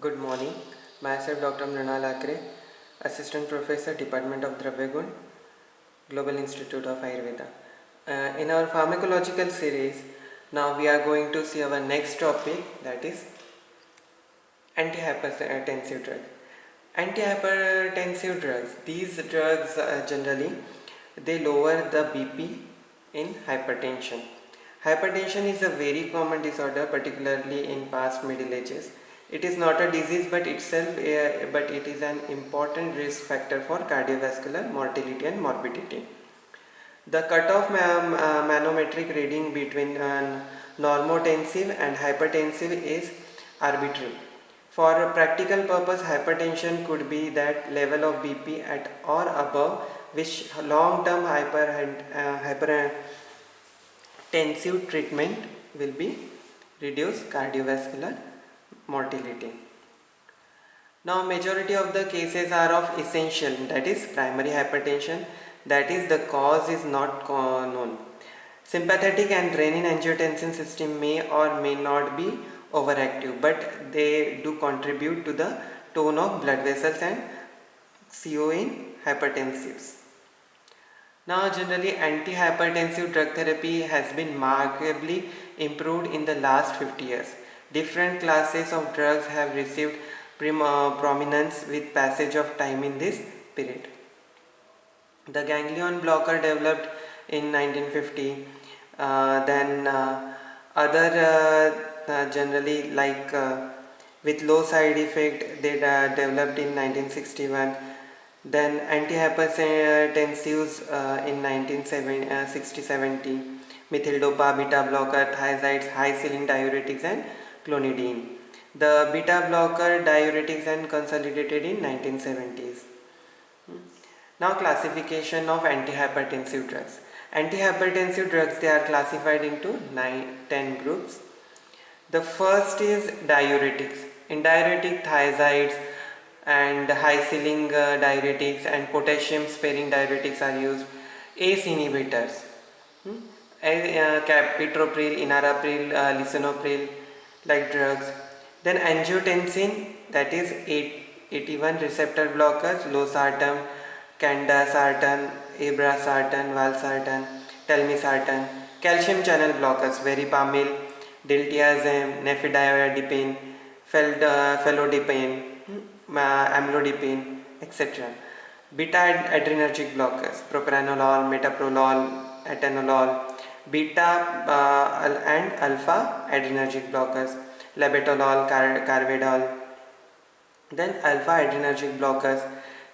Good morning. Myself Dr. Mrinal Akre, Assistant Professor, Department of Dravya Gun, Global Institute of Ayurveda. In our pharmacological series, now we are going to see our next topic, that is antihypertensive drugs. Antihypertensive drugs. These drugs generally they lower the BP in hypertension. Hypertension is a very common disorder, particularly in past Middle Ages. It is not a disease but it is an important risk factor for cardiovascular mortality and morbidity. The cutoff manometric reading between normotensive and hypertensive is arbitrary. For a practical purpose, hypertension could be that level of BP at or above which long-term hypertensive treatment will be reduce cardiovascular mortality. Now majority of the cases are of essential, that is primary hypertension, that is the cause is not known. Sympathetic and renin-angiotensin system may or may not be overactive, but they do contribute to the tone of blood vessels and CO in hypertensives. Now generally antihypertensive drug therapy has been markedly improved in the last 50 years. Different classes of drugs have received prominence with passage of time in this period. The ganglion blocker developed in 1950, then other generally like with low side effect they developed in 1961, then antihypertensives in 1960-70, methyl dopa, beta blocker, thiazides, high ceiling diuretics and clonidine. The beta blocker diuretics and consolidated in 1970s. Now classification of antihypertensive drugs. Antihypertensive drugs, they are classified into 10 groups. The first is diuretics. In diuretic, thiazides and high ceiling diuretics and potassium sparing diuretics are used. ACE inhibitors, captopril, enalapril, lisinopril like drugs. Then angiotensin, that is 81 receptor blockers, losartan, candesartan, irbesartan, valsartan, telmisartan. Calcium channel blockers, verapamil, diltiazem, nifedipine, felodipine, amlodipine, etc. Beta adrenergic blockers, propranolol, metoprolol, atenolol. Beta and alpha adrenergic blockers, labetalol, carvedal. Then alpha adrenergic blockers,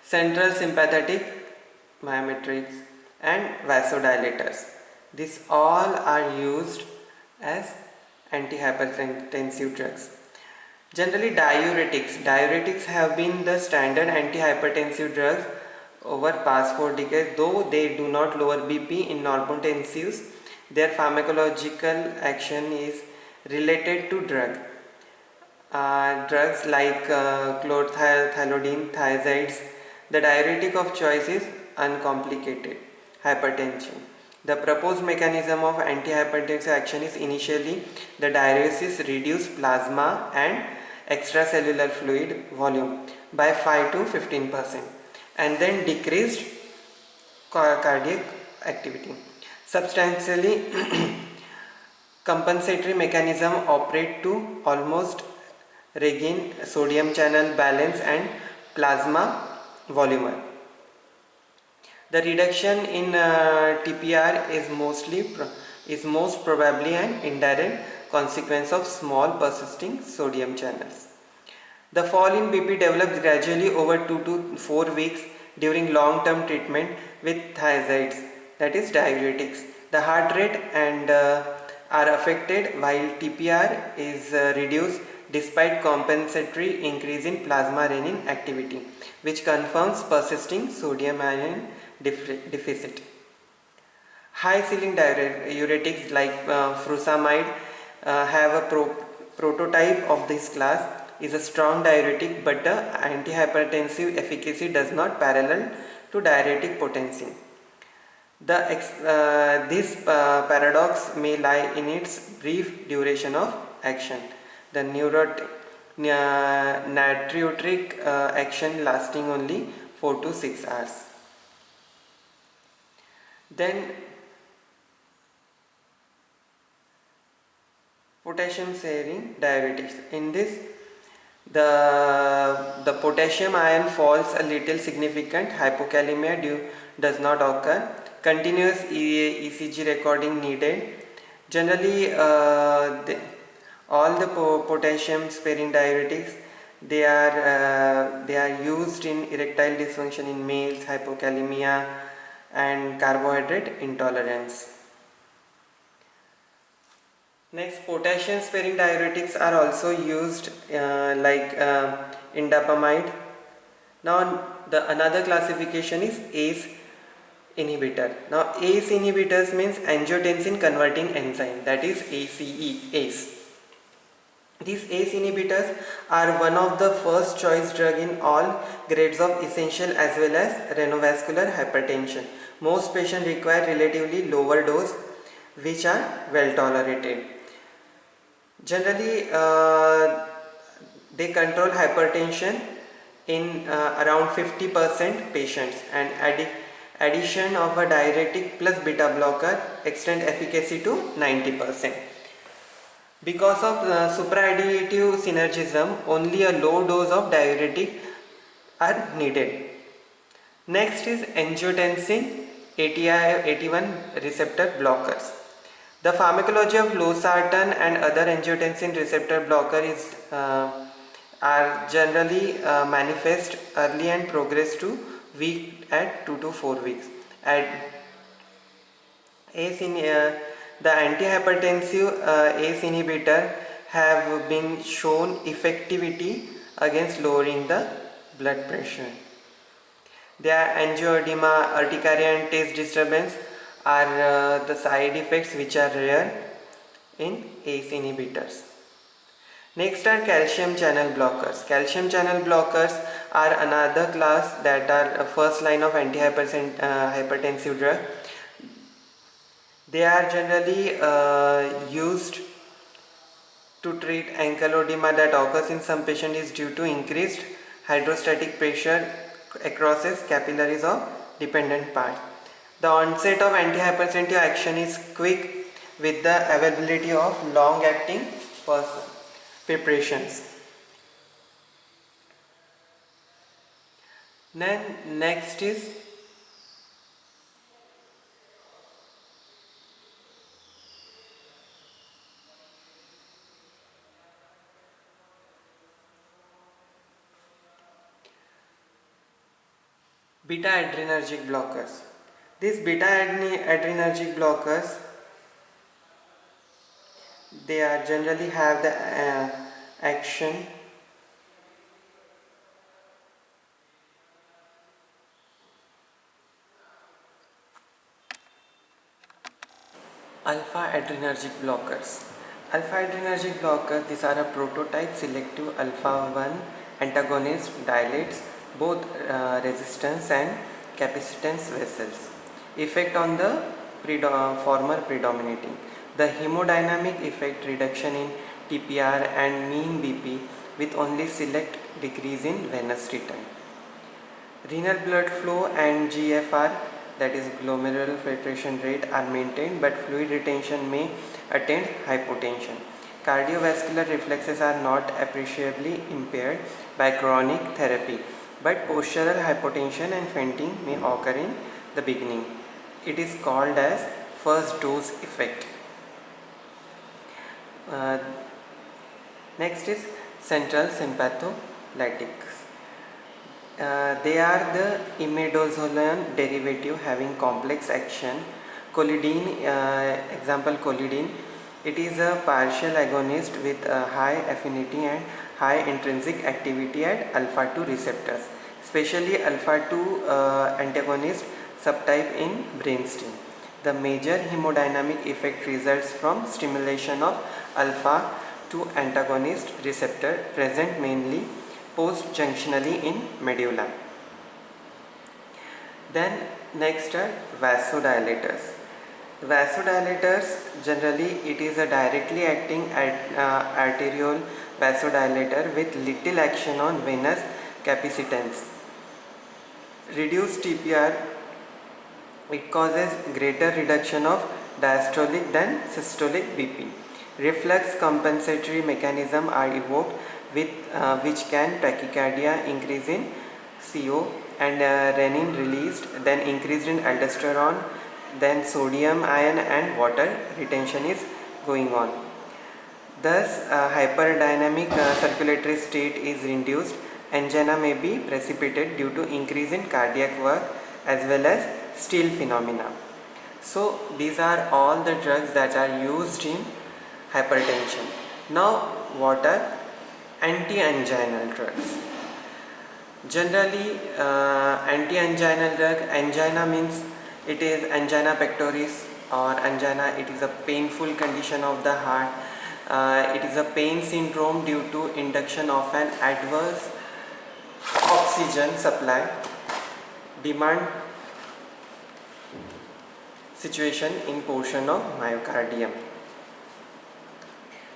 central sympathetic myometrics and vasodilators. These all are used as antihypertensive drugs. Generally diuretics have been the standard antihypertensive drugs over past 4 decades. Though they do not lower BP in normotensives, their pharmacological action is related to drugs like chlorothalidine, thiazides. The diuretic of choice is uncomplicated hypertension. The proposed mechanism of antihypertensive action is initially the diuresis reduce plasma and extracellular fluid volume by 5 to 15% and then decreased cardiac activity. Substantially compensatory mechanism operate to almost regain sodium channel balance and plasma volume. The reduction in TPR is most probably an indirect consequence of small persisting sodium channels. The fall in BP develops gradually over 2 to 4 weeks during long-term treatment with thiazides, that is diuretics. The heart rate and are affected while TPR is reduced despite compensatory increase in plasma renin activity, which confirms persisting sodium ion deficit. High ceiling diuretics like furosemide have a prototype of this class, is a strong diuretic, but the antihypertensive efficacy does not parallel to diuretic potency. This paradox may lie in its brief duration of action. The natriuretic action lasting only 4 to 6 hours. Then potassium sparing diuretics. In this, the potassium ion falls a little significant. Hypokalemia does not occur. Continuous ECG recording needed. Generally, all the potassium sparing diuretics, they are used in erectile dysfunction in males, hypokalemia, and carbohydrate intolerance. Next, potassium sparing diuretics are also used like indapamide. Now another classification is ACE inhibitor. Now ACE inhibitors means angiotensin converting enzyme, that is ACE. These ACE inhibitors are one of the first choice drug in all grades of essential as well as renovascular hypertension. Most patients require relatively lower dose which are well tolerated. Generally, they control hypertension in around 50% patients, and addition of a diuretic plus beta blocker extend efficacy to 90%. Because of supraadditive synergism, only a low dose of diuretic are needed. Next is angiotensin 81 receptor blockers. The pharmacology of losartan and other angiotensin receptor blocker are generally manifest early and progress to weak at 2 to 4 weeks. The antihypertensive ACE inhibitor have been shown effectivity against lowering the blood pressure. Their angioedema, urticaria and taste disturbance are the side effects which are rare in ACE inhibitors. Next are calcium channel blockers. Calcium channel blockers are another class that are a first line of hypertensive drug. They are generally used to treat ankylodema that occurs in some patients is due to increased hydrostatic pressure across capillaries of dependent part. The onset of antihypertensive action is quick with the availability of long-acting preparations. Then next is beta adrenergic blockers. These beta adrenergic blockers, they are generally have the action alpha adrenergic blockers. Alpha adrenergic blockers, these are a prototype selective alpha 1 antagonist, dilates both resistance and capacitance vessels. Effect on the former predominating. The hemodynamic effect reduction in TPR and mean BP with only select decrease in venous return. Renal blood flow and GFR, that is glomerular filtration rate, are maintained, but fluid retention may attend hypotension. Cardiovascular reflexes are not appreciably impaired by chronic therapy, but postural hypotension and fainting may occur in the beginning. It is called as first dose effect. Next is central sympatholytics. They are the imidazolone derivative having complex action. Colidine, example colidine, it is a partial agonist with a high affinity and high intrinsic activity at alpha 2 receptors, especially alpha 2 antagonist subtype in brainstem. The major hemodynamic effect results from stimulation of alpha 2 antagonist receptor present mainly post-junctionally in medulla. Then next are vasodilators. Vasodilators, generally it is a directly acting arteriole vasodilator with little action on venous capacitance. Reduced TPR, it causes greater reduction of diastolic than systolic BP. Reflex compensatory mechanism are evoked with which can tachycardia, increase in CO and renin released, then increased in aldosterone, then sodium ion and water retention is going on. Thus, hyperdynamic circulatory state is induced. Angina may be precipitated due to increase in cardiac work as well as Steele phenomena. So, these are all the drugs that are used in hypertension. Now, what are anti-anginal drugs? Generally, anti-anginal drug, angina means it is angina pectoris or angina, it is a painful condition of the heart. It is a pain syndrome due to induction of an adverse oxygen supply demand situation in portion of myocardium.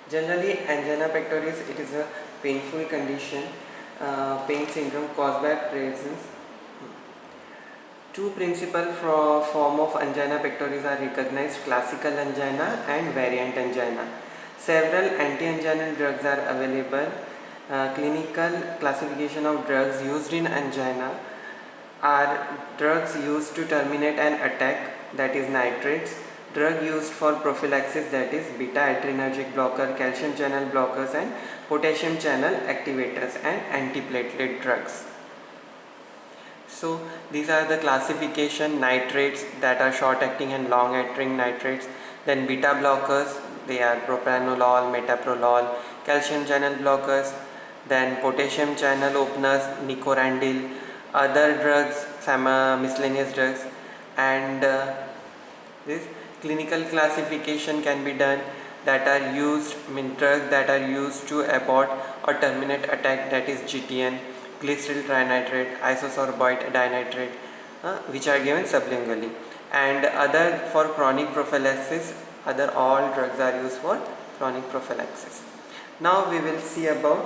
Generally, angina pectoris, it is a painful condition, pain syndrome caused by presence. Two principal form of angina pectoris are recognized: classical angina and variant angina. Several anti-anginal drugs are available. Clinical classification of drugs used in angina are drugs used to terminate an attack, that is nitrates, drug used for prophylaxis, that is beta adrenergic blocker, calcium channel blockers and potassium channel activators, and antiplatelet drugs. So these are the classification: nitrates, that are short acting and long acting nitrates, then beta blockers, they are propranolol, metoprolol, calcium channel blockers, then potassium channel openers, nicorandil, other drugs, some miscellaneous drugs, and this clinical classification can be done that are used, drugs that are used to abort or terminate attack, that is GTN, glyceryl trinitrate, isosorbate dinitrate, which are given sublingually, and other for chronic prophylaxis, other all drugs are used for chronic prophylaxis. Now we will see about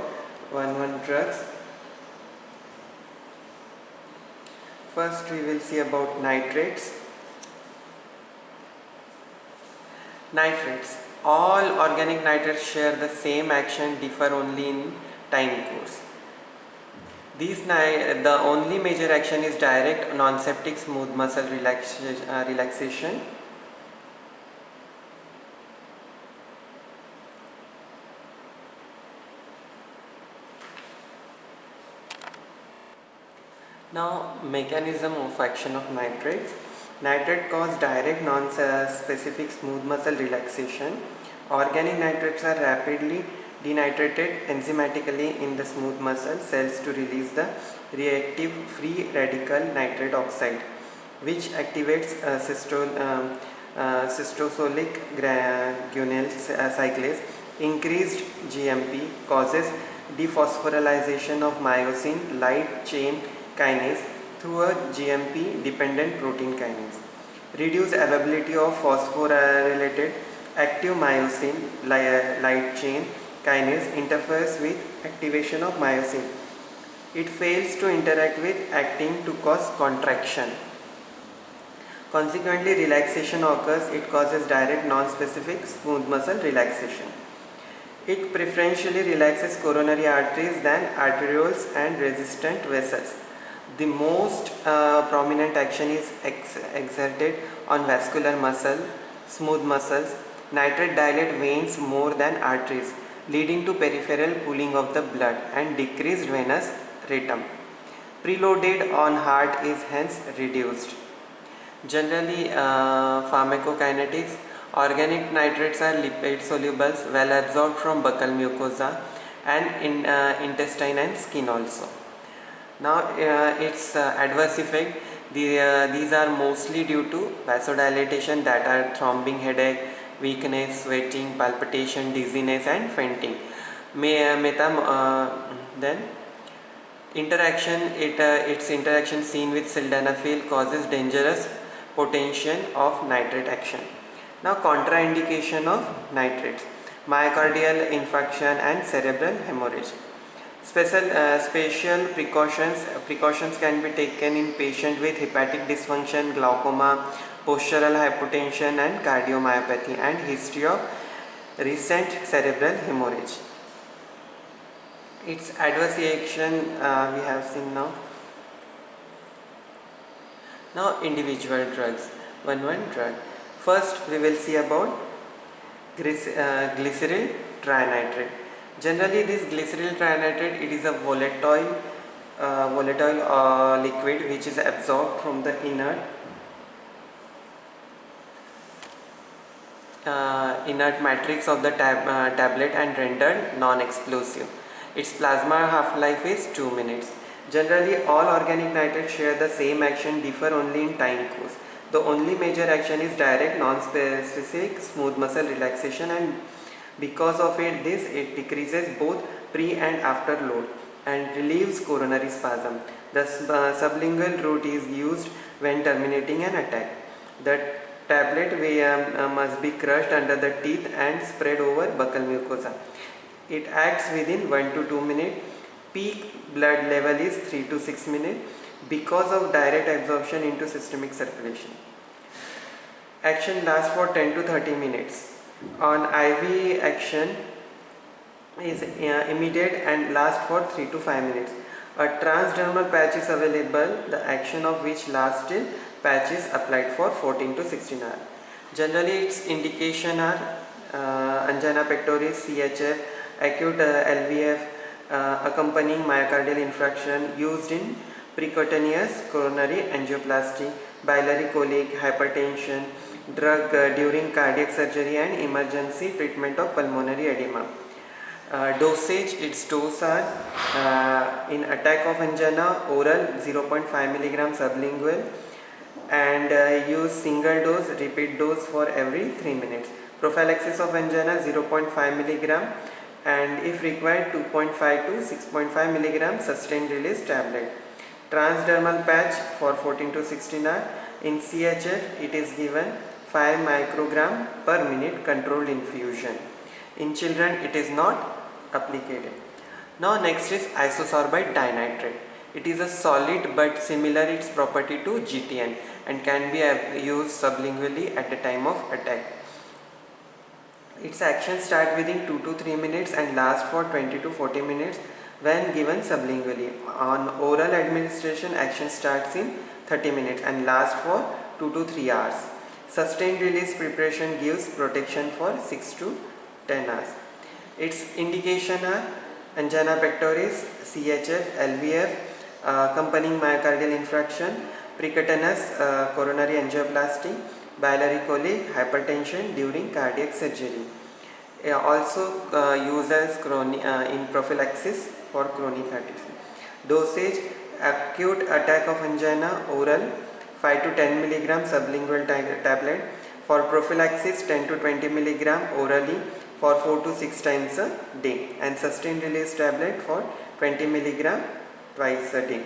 one drugs. First we will see about nitrates. Nitrates. All organic nitrates share the same action, differ only in time course. The only major action is direct non-septic smooth muscle relaxation. Now, mechanism of action of nitrates. Nitrate cause direct non-specific smooth muscle relaxation. Organic nitrates are rapidly denitrated enzymatically in the smooth muscle cells to release the reactive free radical nitrate oxide, which activates cystosolic guanyl cyclase. Increased GMP causes dephosphorylation of myosin light chain kinase through a GMP dependent protein kinase. Reduce availability of phosphorylated active myosin light chain kinase interferes with activation of myosin. It fails to interact with actin to cause contraction. Consequently, relaxation occurs. It causes direct non-specific smooth muscle relaxation. It preferentially relaxes coronary arteries than arterioles and resistant vessels. The most prominent action is exerted on vascular muscle, smooth muscles. Nitrate dilate veins more than arteries, leading to peripheral pooling of the blood and decreased venous rhythm. Preloaded on heart is hence reduced. Generally, pharmacokinetics. Organic nitrates are lipid solubles, well absorbed from buccal mucosa and in intestine and skin also. Now its adverse effect, these are mostly due to vasodilatation, that are thrombing headache, weakness, sweating, palpitation, dizziness and fainting. Then interaction, its interaction seen with sildenafil causes dangerous potential of nitrate action. Now contraindication of nitrates. myocardial infarction and cerebral hemorrhage. Special precautions can be taken in patient with hepatic dysfunction, glaucoma, postural hypotension and cardiomyopathy and history of recent cerebral hemorrhage. Its adverse reaction we have seen now. Now individual drugs, one drug. First we will see about glyceryl trinitrate. Generally this glyceryl trinitrate, it is a volatile liquid which is absorbed from the inert matrix of the tablet and rendered non-explosive. Its plasma half-life is 2 minutes. Generally all organic nitrates share the same action, differ only in time course. The only major action is direct non-specific smooth muscle relaxation, and because of it decreases both pre and after load and relieves coronary spasm. The sublingual route is used when terminating an attack. The tablet must be crushed under the teeth and spread over buccal mucosa. It acts within 1 to 2 minutes. Peak blood level is 3 to 6 minutes because of direct absorption into systemic circulation. Action lasts for 10 to 30 minutes. On IV action is immediate and lasts for 3 to 5 minutes. A transdermal patch is available, the action of which lasts till patch is applied for 14 to 16 hours. Generally its indication are angina pectoris, CHF, acute LVF, accompanying myocardial infarction, used in percutaneous coronary angioplasty, biliary colic, hypertension, drug during cardiac surgery and emergency treatment of pulmonary edema. Dosage, its dose are in attack of angina, oral 0.5 mg sublingual, and use single dose, repeat dose for every 3 minutes. Prophylaxis of angina 0.5 mg and if required 2.5 to 6.5 mg sustained release tablet. Transdermal patch for 14 to 16 hours. In CHF it is given 5 microgram per minute controlled infusion. In children it is not applied. Now next is isosorbide dinitrate. It is a solid but similar its property to GTN and can be used sublingually at the time of attack. Its action starts within 2 to 3 minutes and lasts for 20 to 40 minutes when given sublingually. On oral administration, action starts in 30 minutes and lasts for 2 to 3 hours. Sustained release preparation gives protection for 6 to 10 hours. Its indication are angina pectoris, CHF, LVF, accompanying myocardial infarction, percutaneous coronary angioplasty, biliary colic, hypertension during cardiac surgery. Also used as in prophylaxis for chronic heart disease. Dosage, acute attack of angina, oral 5 to 10 mg sublingual tablet. For prophylaxis 10 to 20 mg orally for 4 to 6 times a day, and sustained release tablet for 20 mg twice a day.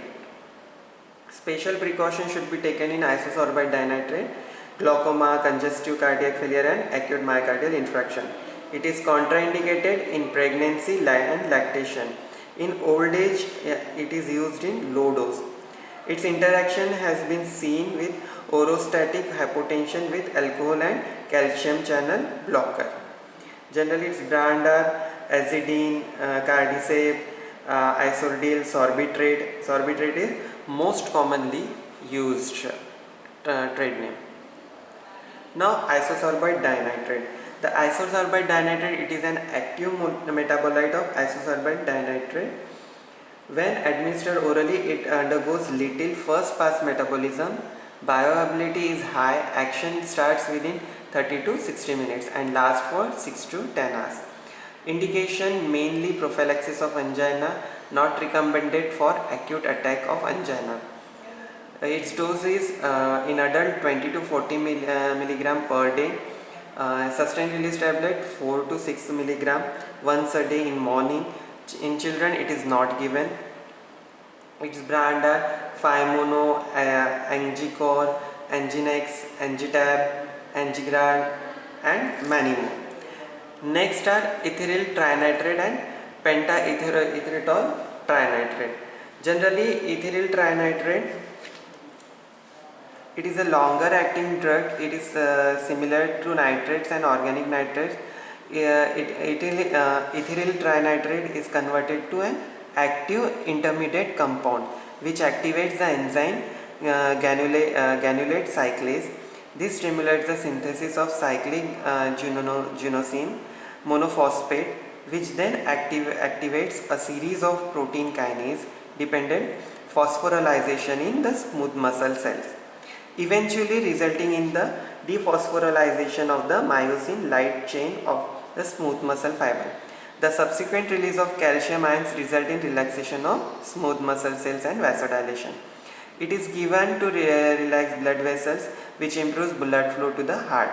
Special precautions should be taken in isosorbide dinitrate, glaucoma, congestive cardiac failure and acute myocardial infarction. It is contraindicated in pregnancy and lactation. In old age, it is used in low dose. Its interaction has been seen with orostatic hypotension with alcohol and calcium channel blocker. Generally, its brand are Azidine, Cardicept, Isordyl, Sorbitrate. Sorbitrate is most commonly used trade name. Now isosorbide dinitrate. The isosorbide dinitrate, it is an active metabolite of isosorbide dinitrate. When administered orally, it undergoes little first pass metabolism. Bioavailability is high. Action starts within 30 to 60 minutes and lasts for 6 to 10 hours. Indication mainly prophylaxis of angina, not recommended for acute attack of angina. Its dose is in adult 20 to 40 mg per day. Sustained release tablet 4 to 6 mg once a day in morning. In children it is not given. Its brand are Phimono, Angicor, Anginex, Angitab, Angigrad and many more. Next are ethyl trinitrate and pentaerythritol trinitrate. Generally, ethyl trinitrate, it is a longer acting drug. It is similar to nitrates and organic nitrates. Ethyl trinitrate is converted to an active intermediate compound which activates the enzyme granulate cyclase. This stimulates the synthesis of cyclic gynosine monophosphate, which then activates a series of protein kinase dependent phosphorylation in the smooth muscle cells, eventually resulting in the dephosphorylation of the myosin light chain of the smooth muscle fiber. The subsequent release of calcium ions result in relaxation of smooth muscle cells and vasodilation. It is given to relax blood vessels, which improves blood flow to the heart.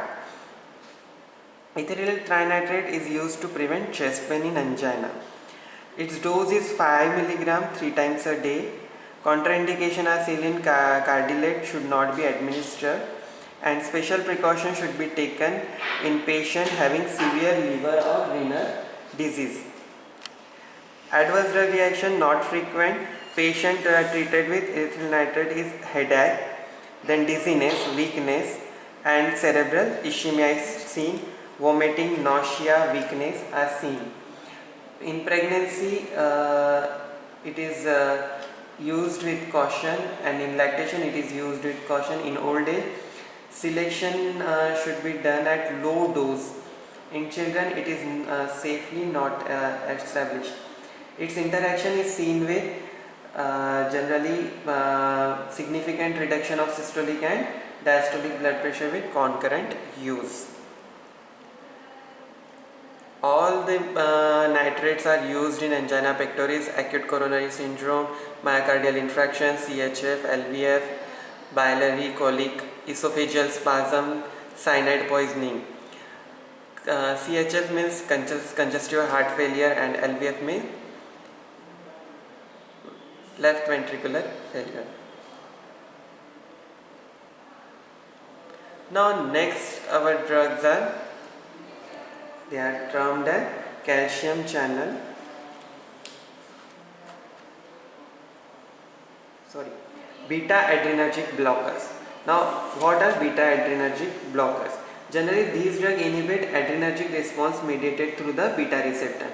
Ethyl trinitrate is used to prevent chest pain in angina. Its dose is 5 mg 3 times a day. Contraindication are saline cardiolate should not be administered, and special precautions should be taken in patients having severe liver or renal disease. Adverse drug reaction not frequent. Patient treated with ethyl nitrate is headache, then dizziness, weakness, and cerebral ischemia is seen. Vomiting, nausea, weakness are seen. In pregnancy, it is used with caution, and in lactation it is used with caution. In old age, selection should be done at low dose. In children, it is safely not established. Its interaction is seen with generally significant reduction of systolic and diastolic blood pressure with concurrent use. All the nitrates are used in angina pectoris, acute coronary syndrome, myocardial infarction, CHF, LVF, biliary colic, esophageal spasm, cyanide poisoning. CHF means congestive heart failure, and LVF means left ventricular failure. Now next our drugs are, they are termed as calcium channel beta adrenergic blockers. Now what are beta adrenergic blockers? Generally these drugs inhibit adrenergic response mediated through the beta receptor.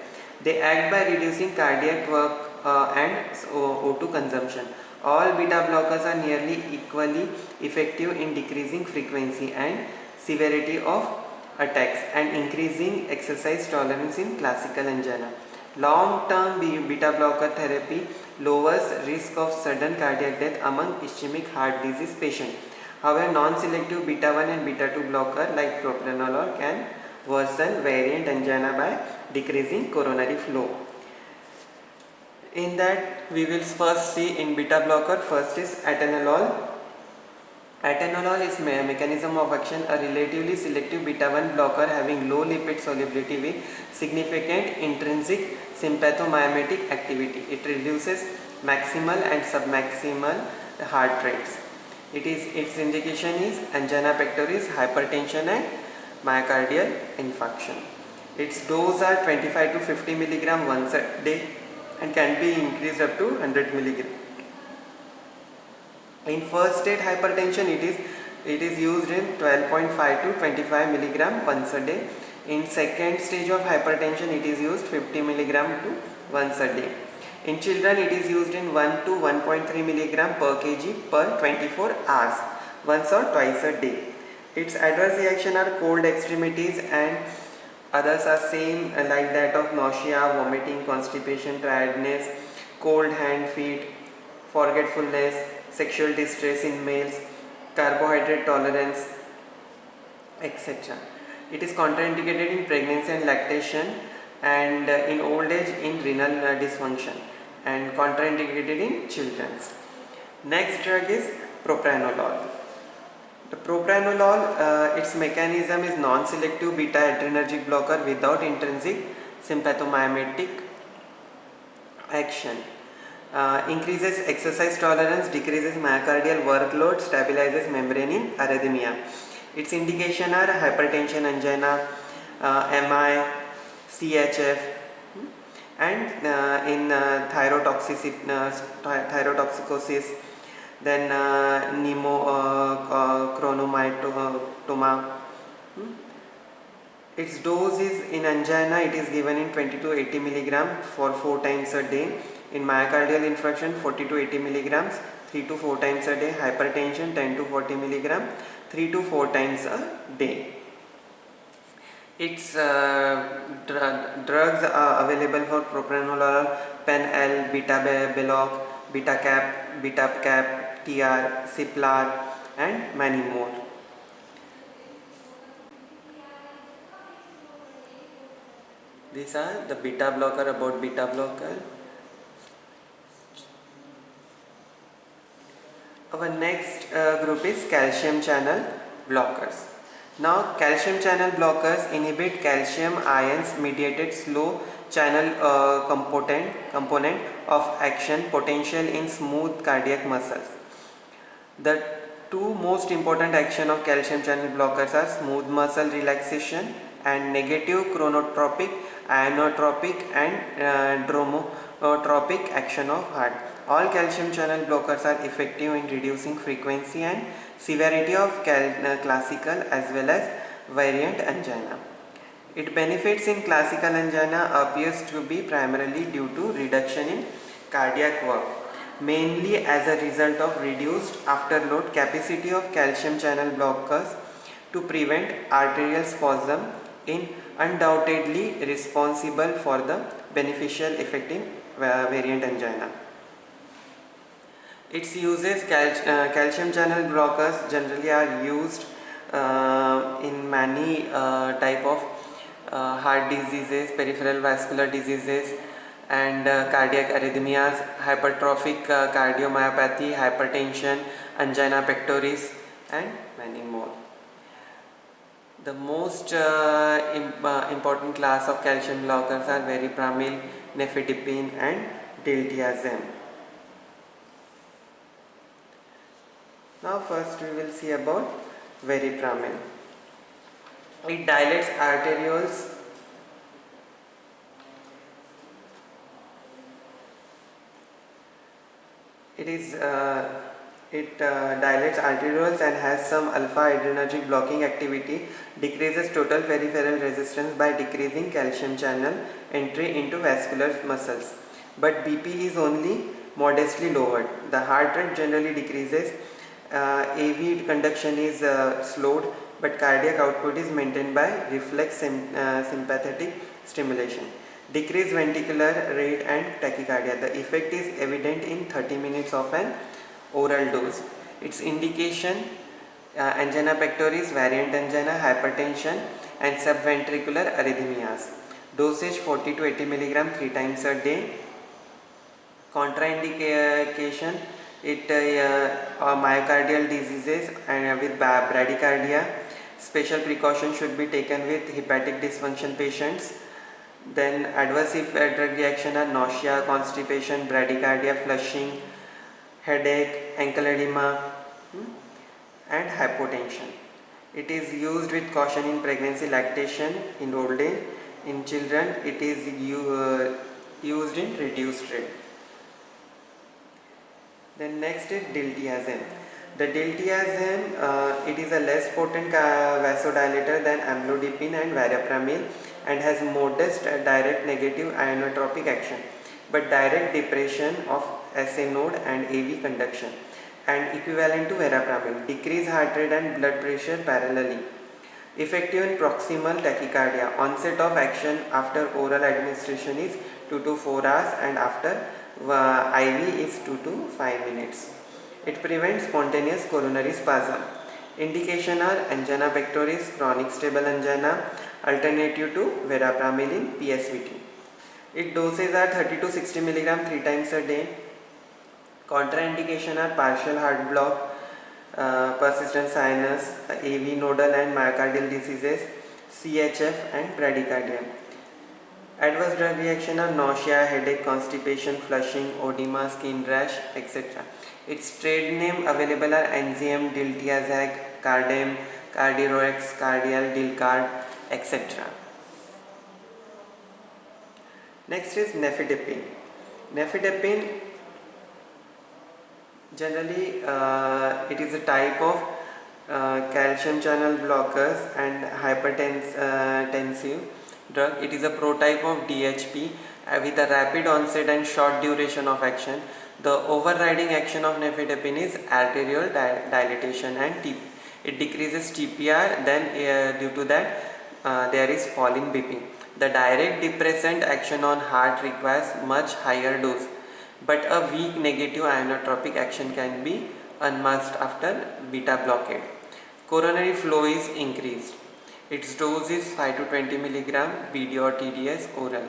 They act by reducing cardiac work and O2 consumption. All beta blockers are nearly equally effective in decreasing frequency and severity of attacks and increasing exercise tolerance in classical angina. Long-term beta blocker therapy lowers risk of sudden cardiac death among ischemic heart disease patients. However, non-selective beta 1 and beta 2 blocker like propranolol can worsen variant angina by decreasing coronary flow. In that, we will first see in beta blocker, first is atenolol. Atenolol is mechanism of action, a relatively selective beta 1 blocker having low lipid solubility with significant intrinsic sympathomimetic activity. It reduces maximal and submaximal heart rates. Its indication is angina pectoris, hypertension and myocardial infarction. Its dose are 25 to 50 mg once a day and can be increased up to 100 mg. In first state hypertension, it is used in 12.5 to 25 mg once a day. In second stage of hypertension, it is used 50 mg to once a day. In children, it is used in 1 to 1.3 mg per kg per 24 hours, once or twice a day. Its adverse reaction are cold extremities, and others are same like that of nausea, vomiting, constipation, tiredness, cold hand, feet, forgetfulness, sexual distress in males, carbohydrate tolerance, etc. It is contraindicated in pregnancy and lactation, and in old age in renal dysfunction, and contraindicated in children. Next drug is propranolol. The propranolol, its mechanism is non-selective beta adrenergic blocker without intrinsic sympathomimetic action. Increases exercise tolerance, decreases myocardial workload, stabilizes membrane in arrhythmia. Its indication are hypertension, angina, MI, CHF, and in thyrotoxicosis, then chronomatoma. Its dose is in angina, it is given in 20 to 80 milligram for 4 times a day. In myocardial infarction, 40 to 80 milligrams 3 to 4 times a day. Hypertension, 10 to 40 milligram 3 to 4 times a day. Its drugs are available for propranolol, Pen-L, beta-beloc, beta-cap, beta-cap, TR, Ciplar, and many more. These are the beta blocker. About beta blocker. Our next group is calcium channel blockers. Now, calcium channel blockers inhibit calcium ions mediated slow channel component of action potential in smooth cardiac muscles. The two most important action of calcium channel blockers are smooth muscle relaxation and negative chronotropic, inotropic, and dromotropic action of heart. All calcium channel blockers are effective in reducing frequency and severity of classical as well as variant angina. Its benefits in classical angina appears to be primarily due to reduction in cardiac work, mainly as a result of reduced afterload capacity of calcium channel blockers to prevent arterial spasm, in undoubtedly responsible for the beneficial effect in variant angina. Its uses, calcium channel blockers generally are used in many type of heart diseases, peripheral vascular diseases, and cardiac arrhythmias, hypertrophic cardiomyopathy, hypertension, angina pectoris, and many more. The most important class of calcium blockers are verapamil, nifedipine, and diltiazem. Now first we will see about verapamil. It dilates arterioles dilates arterioles and has some alpha adrenergic blocking activity, decreases total peripheral resistance by decreasing calcium channel entry into vascular muscles. But BP is only modestly lowered. The heart rate generally decreases, AV conduction is slowed, but cardiac output is maintained by reflex sympathetic stimulation. Decreased ventricular rate and tachycardia. The effect is evident in 30 minutes of an oral dose. Its indication, angina pectoris, variant angina, hypertension, and subventricular arrhythmias. Dosage 40 to 80 milligram 3 times a day. Contraindication, myocardial diseases and with bradycardia. Special precaution should be taken with hepatic dysfunction patients. Then adverse drug reaction are nausea, constipation, bradycardia, flushing, headache, ankle edema, and hypotension. It is used with caution in pregnancy, lactation, in old age. In children, it is used in reduced rate. Then next is diltiazem. The diltiazem, it is a less potent vasodilator than amlodipine and verapamil and has modest direct negative inotropic action, but direct depression of SA node and AV conduction, and equivalent to verapamil, decrease heart rate and blood pressure parallelly. Effective in proximal tachycardia. Onset of action after oral administration is 2 to 4 hours and after IV is 2 to 5 minutes. It prevents spontaneous coronary spasm. Indication are angina pectoris, chronic stable angina, alternative to verapamil in PSVT. Its doses are 30 to 60 milligram 3 times a day. Contraindication are partial heart block, persistent sinus, AV nodal and myocardial diseases, CHF, and bradycardia. Adverse drug reaction are nausea, headache, constipation, flushing, edema, skin rash, etc. Its trade name available are Enzyme, Diltiazem, Cardem, Cardirox, Cardial, Dilcard, etc. Next is nifedipine. Nifedipine generally it is a type of calcium channel blockers and hypertensive drug. It is a prototype of DHP with a rapid onset and short duration of action. The overriding action of nifedipine is arterial dilatation and it decreases TPR. Then due to that there is fall in BP. The direct depressant action on heart requires much higher dose, but a weak negative inotropic action can be unmasked after beta blockade. Coronary flow is increased. Its dose is 5 to 20 mg BD or TDS oral.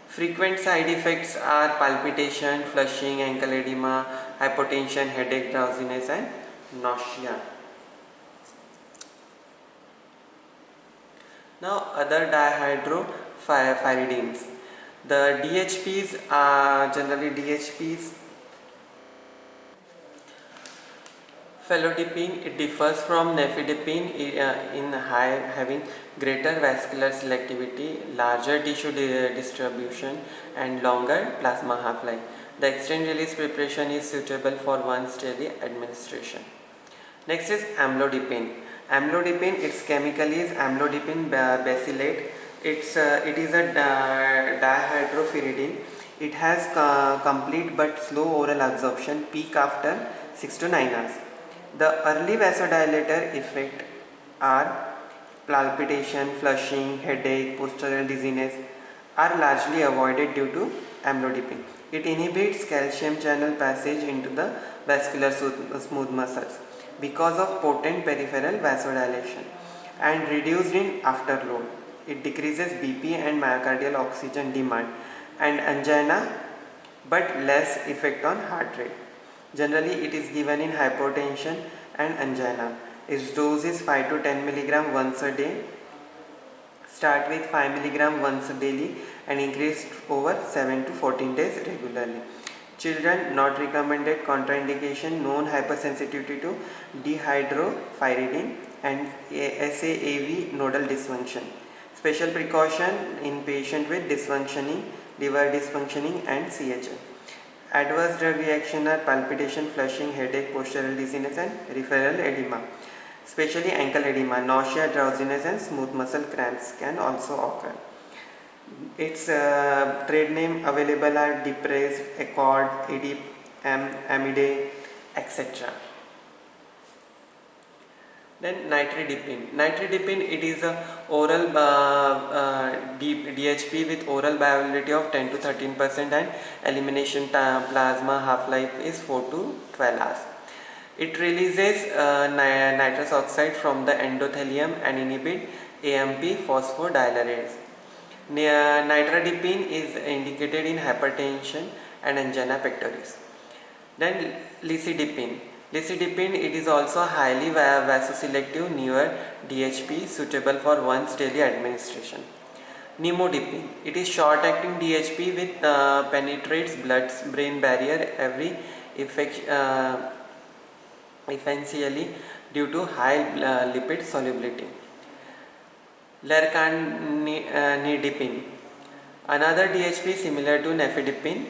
Frequent side effects are palpitation, flushing, ankle edema, hypotension, headache, drowsiness and nausea. Now other dihydropyridines. The DHPs are generally DHPs. Felodipine, it differs from nifedipine in having greater vascular selectivity, larger tissue distribution and longer plasma half-life. The extended release preparation is suitable for once daily administration. Next is amlodipine. Amlodipine, its chemical is amlodipine bacillate. It is a dihydropyridine. It has complete but slow oral absorption, peak after 6 to 9 hours. The early vasodilator effect are palpitation, flushing, headache, postural dizziness are largely avoided due to amlodipine. It inhibits calcium channel passage into the vascular smooth muscles because of potent peripheral vasodilation and reduced in afterload. It decreases BP and myocardial oxygen demand and angina but less effect on heart rate. Generally it is given in hypotension and angina. Its dose is 5 to 10 mg once a day. Start with 5 mg once daily and increase over 7 to 14 days regularly. Children not recommended. Contraindication: known hypersensitivity to dihydropyridine and SAAV nodal dysfunction. Special precaution in patient with dysfunctioning liver dysfunctioning and CHF. Adverse drug reaction are palpitation, flushing, headache, postural dizziness and peripheral edema, especially ankle edema. Nausea, drowsiness and smooth muscle cramps can also occur. Its trade name available are Deprez, Accord, Edip, Amide, etc. Then nitridipine. Nitridipine, it is a oral DHP with oral bioavailability of 10 to 13% and elimination plasma half-life is 4 to 12 hours. It releases nitrous oxide from the endothelium and inhibit AMP phosphodiesterase. Nitridipine is indicated in hypertension and angina pectoris. Then licidipine. Licidipine, it is also highly vasoselective newer DHP suitable for once daily administration. Nimodipine, it is short acting DHP with penetrates blood-brain barrier essentially due to high lipid solubility. Lercanidipine, another DHP similar to nifedipine.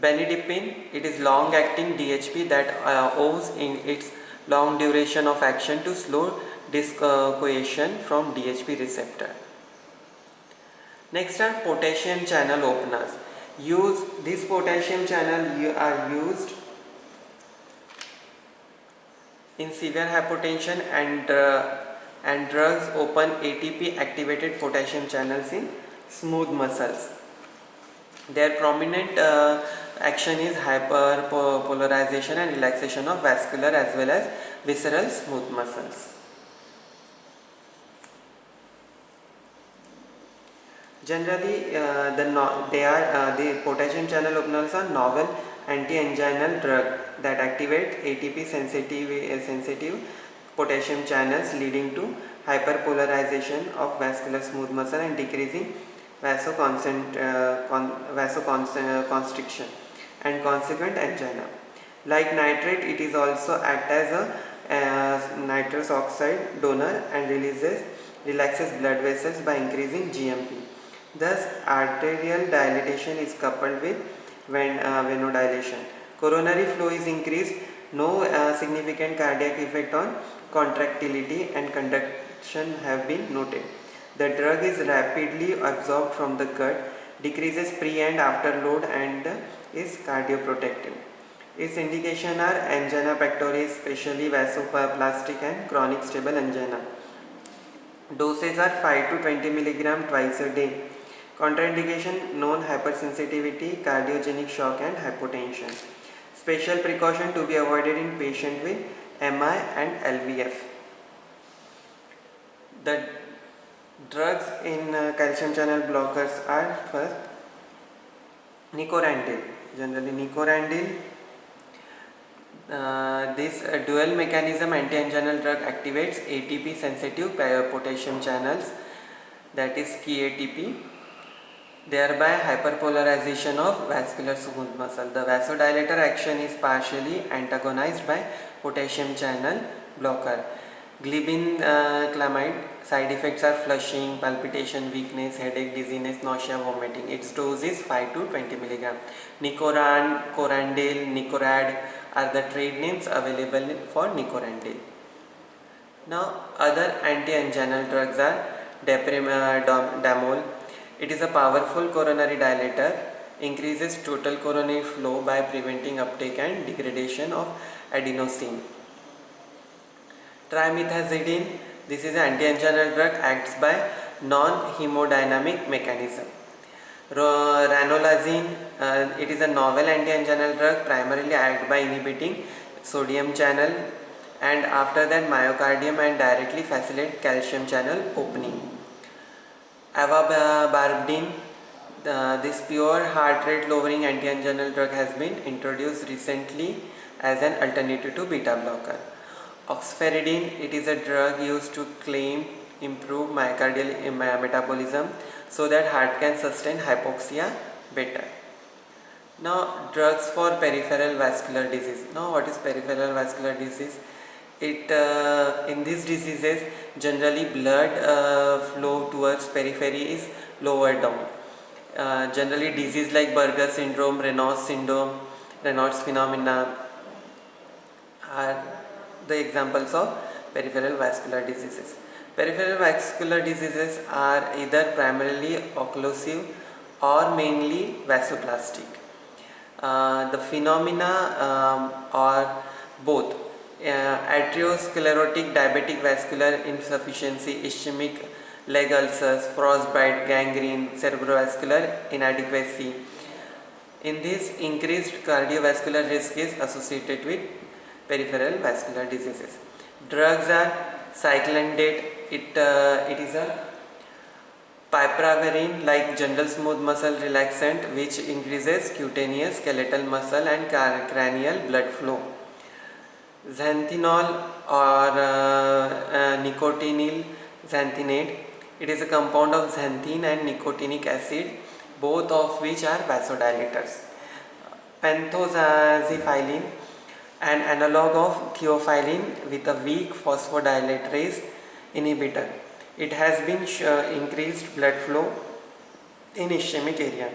Benidipine, it is long acting DHP that owes in its long duration of action to slow discoation from DHP receptor. Next are potassium channel openers. This potassium channel are used in severe hypotension and drugs open ATP activated potassium channels in smooth muscles. Their prominent action is hyperpolarization and relaxation of vascular as well as visceral smooth muscles. Generally, the potassium channel openers are novel anti-anginal drug that activate ATP sensitive potassium channels, leading to hyperpolarization of vascular smooth muscle and decreasing vasoconstriction and consequent angina. Like nitrate, it is also act as a nitrous oxide donor and relaxes blood vessels by increasing GMP. Thus, arterial dilatation is coupled with venodilation. Coronary flow is increased, no significant cardiac effect on contractility and conduction have been noted. The drug is rapidly absorbed from the gut, decreases pre and after load and is cardioprotective. Its indication are angina pectoris, especially vasoplastic and chronic stable angina. Doses are 5 to 20 mg twice a day. Contraindication known: hypersensitivity, cardiogenic shock and hypotension. Special precaution to be avoided in patient with MI and LVF. The drugs in calcium channel blockers are first Nicorandil. Generally Nicorandil. This dual mechanism anti-anginal drug activates ATP sensitive potassium channels, that is KATP, thereby hyperpolarization of vascular smooth muscle. The vasodilator action is partially antagonized by potassium channel blocker. Glibenclamide side effects are flushing, palpitation, weakness, headache, dizziness, nausea, vomiting. Its dose is 5 to 20 mg. Nicorand, Corandil, Nicorad are the trade names available for Nicorandil. Now, other anti-anginal drugs are Daprimidamol. It is a powerful coronary dilator, increases total coronary flow by preventing uptake and degradation of adenosine. Trimethazidine, this is an anti-anginal drug, acts by non-hemodynamic mechanism. Ranolazine, it is a novel anti-anginal drug, primarily acts by inhibiting sodium channel and after that myocardium and directly facilitate calcium channel opening. Avabarbidine, this pure heart rate lowering anti-anginal drug has been introduced recently as an alternative to beta blocker. Oxferidine, it is a drug used to claim improve myocardial metabolism so that heart can sustain hypoxia better. Now, drugs for peripheral vascular disease. Now, what is peripheral vascular disease? It in these diseases generally blood flow towards periphery is lower down. Generally disease like Berger syndrome, Raynaud's syndrome, Raynaud's phenomena are the examples of peripheral vascular diseases. Peripheral vascular diseases are either primarily occlusive or mainly vasoplastic. The phenomena are both arteriosclerotic diabetic vascular insufficiency, ischemic leg ulcers, frostbite, gangrene, cerebrovascular inadequacy. In this, increased cardiovascular risk is associated with peripheral vascular diseases. Drugs are cyclindate, it is a piperacillin like general smooth muscle relaxant which increases cutaneous, skeletal muscle and cranial blood flow. Xanthinol or nicotinyl xanthinate, it is a compound of xanthine and nicotinic acid, both of which are vasodilators. Pentoxaphylline, an analog of theophylline with a weak phosphodilaterase inhibitor. It has been increased blood flow in ischemic area.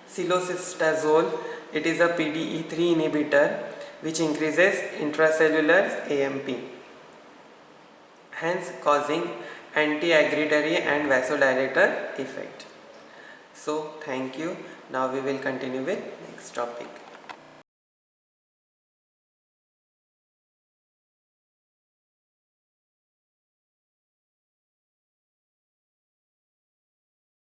Cilostazol, it is a PDE3 inhibitor which increases intracellular AMP, hence causing anti-aggregatory and vasodilator effect. So thank you. Now we will continue with next topic.